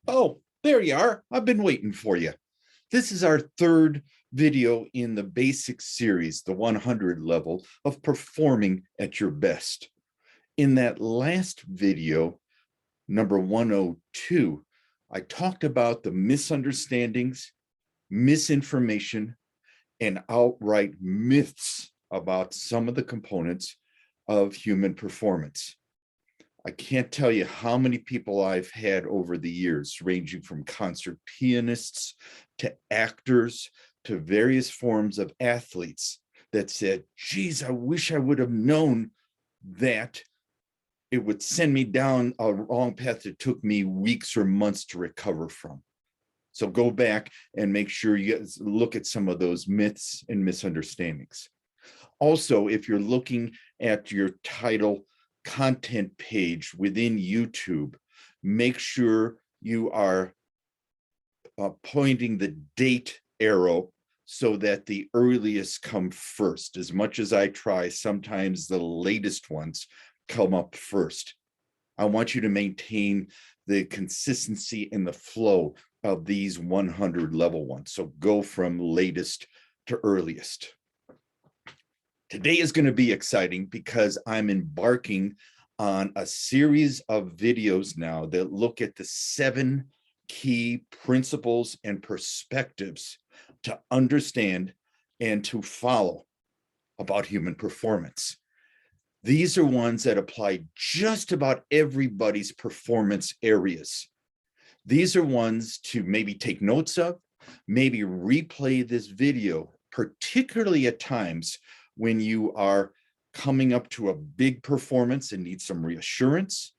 Oh, there you are. I've been waiting for you. This is our third video in the basic series, the 100 level of performing at your best. In that last video, number 102, I talked about the misunderstandings, misinformation, and outright myths about some of the components of human performance. I can't tell you how many people I've had over the years, ranging from concert pianists to actors to various forms of athletes, that said, geez, I wish I would have known that it would send me down a wrong path that took me weeks or months to recover from. So go back and make sure you look at some of those myths and misunderstandings. Also, if you're looking at your title content page within YouTube, make sure you are pointing the date arrow so that the earliest come first. As much as I try, sometimes the latest ones come up first. I want you to maintain the consistency and the flow of these 100 level ones. So go from latest to earliest. Today is going to be exciting because I'm embarking on a series of videos now that look at the 7 key principles and perspectives to understand and to follow about human performance. These are ones that apply just about everybody's performance areas. These are ones to maybe take notes of, maybe replay this video, particularly at times when you are coming up to a big performance and need some reassurance.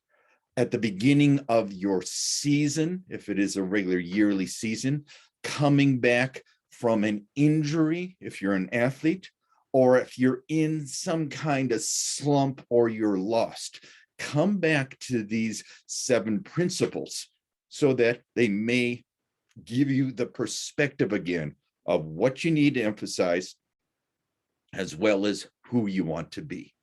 At the beginning of your season, if it is a regular yearly season, coming back from an injury, if you're an athlete, or if you're in some kind of slump or you're lost, come back to these 7 principles so that they may give you the perspective again of what you need to emphasize, as well as who you want to be.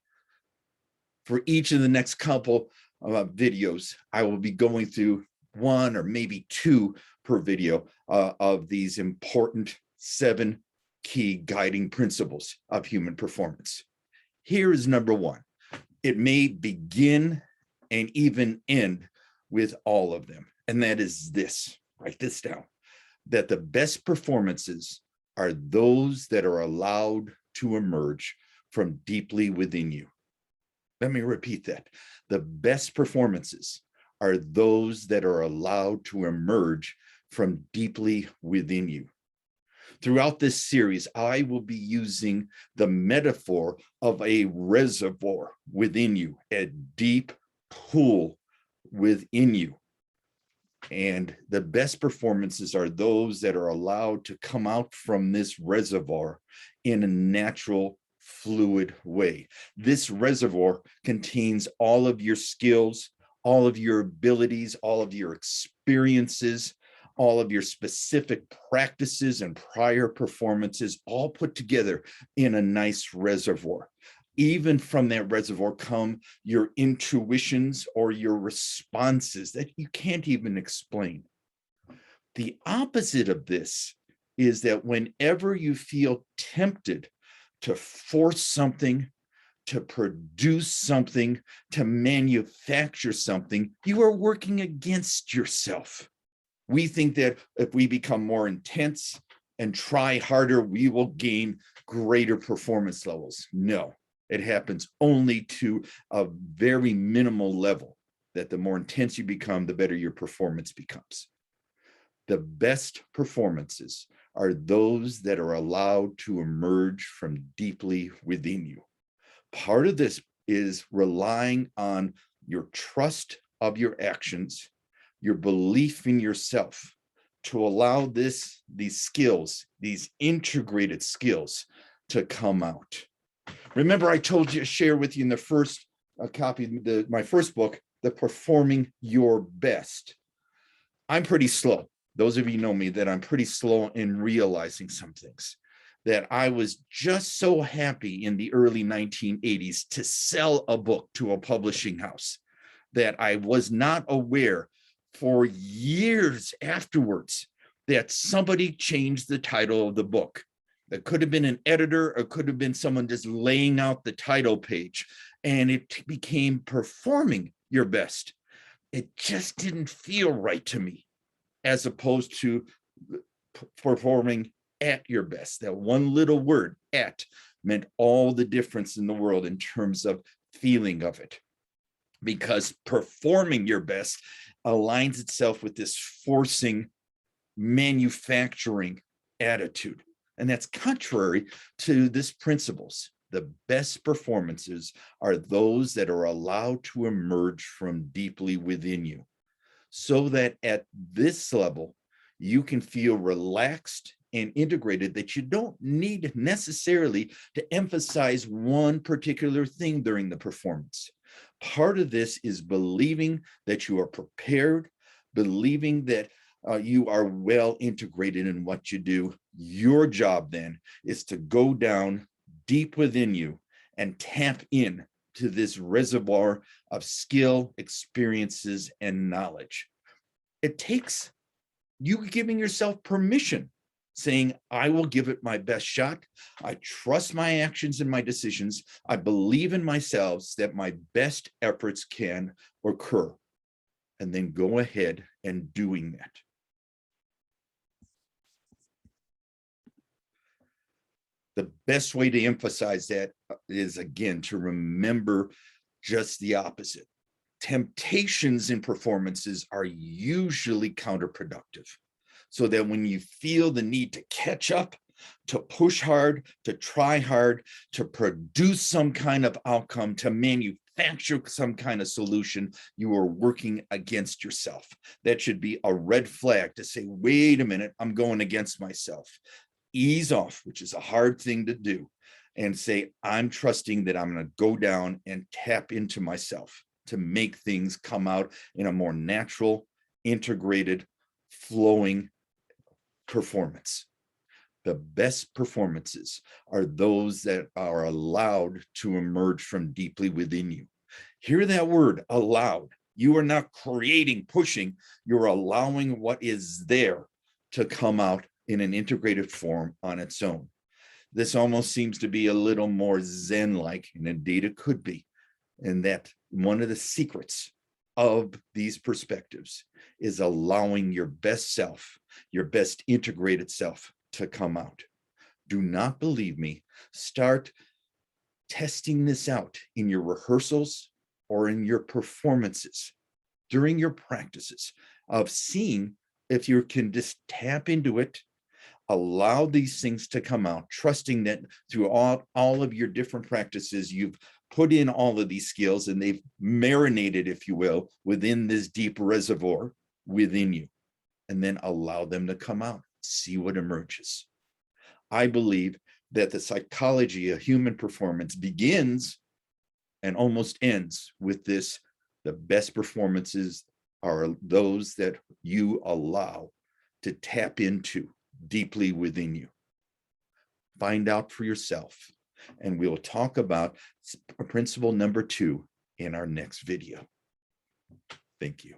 For each of the next couple of videos, I will be going through 1 or maybe 2 per video of these important 7 key guiding principles of human performance. Here is number 1. It may begin and even end with all of them, and that is this. Write this down, that the best performances are those that are allowed to emerge from deeply within you. Let me repeat that. The best performances are those that are allowed to emerge from deeply within you. Throughout this series, I will be using the metaphor of a reservoir within you, a deep pool within you. And the best performances are those that are allowed to come out from this reservoir in a natural, fluid way. This reservoir contains all of your skills, all of your abilities, all of your experiences, all of your specific practices and prior performances, all put together in a nice reservoir. Even from that reservoir come your intuitions or your responses that you can't even explain. The opposite of this is that whenever you feel tempted to force something, to produce something, to manufacture something, you are working against yourself. We think that if we become more intense and try harder, we will gain greater performance levels. No. It happens only to a very minimal level, that the more intense you become, the better your performance becomes. The best performances are those that are allowed to emerge from deeply within you. Part of this is relying on your trust of your actions, your belief in yourself, to allow these skills, these integrated skills, to come out. Remember, I told you to share with you in the first copy, my first book, The Performing Your Best. I'm pretty slow. Those of you know me, that I'm pretty slow in realizing some things. That I was just so happy in the early 1980s to sell a book to a publishing house, that I was not aware for years afterwards that somebody changed the title of the book. That could have been an editor, or could have been someone just laying out the title page, and it became performing your best. It just didn't feel right to me, as opposed to performing at your best. That one little word, at, meant all the difference in the world in terms of feeling of it. Because performing your best aligns itself with this forcing, manufacturing attitude. And that's contrary to this principles. The best performances are those that are allowed to emerge from deeply within you, so that at this level, you can feel relaxed and integrated, that you don't need necessarily to emphasize one particular thing during the performance. Part of this is believing that you are prepared, believing that you are well integrated in what you do. Your job then is to go down deep within you and tap in to this reservoir of skill, experiences, and knowledge. It takes you giving yourself permission, saying, I will give it my best shot. I trust my actions and my decisions. I believe in myself that my best efforts can occur. And then go ahead and doing that. The best way to emphasize that is, again, to remember just the opposite. Temptations in performances are usually counterproductive. So that when you feel the need to catch up, to push hard, to try hard, to produce some kind of outcome, to manufacture some kind of solution, you are working against yourself. That should be a red flag to say, wait a minute, I'm going against myself. Ease off, which is a hard thing to do, and say, I'm trusting that I'm going to go down and tap into myself to make things come out in a more natural, integrated, flowing performance. The best performances are those that are allowed to emerge from deeply within you. Hear that word, allowed. You are not creating, pushing, you're allowing what is there to come out in an integrated form on its own. This almost seems to be a little more Zen-like, and indeed it could be. And that one of the secrets of these perspectives is allowing your best self, your best integrated self, to come out. Do not believe me. Start testing this out in your rehearsals or in your performances, during your practices, of seeing if you can just tap into it, allow these things to come out, trusting that through all of your different practices, you've put in all of these skills and they've marinated, if you will, within this deep reservoir within you, and then allow them to come out, see what emerges. I believe that the psychology of human performance begins and almost ends with this: the best performances are those that you allow to tap into deeply within you. Find out for yourself, and we'll talk about principle number 2 in our next video. Thank you.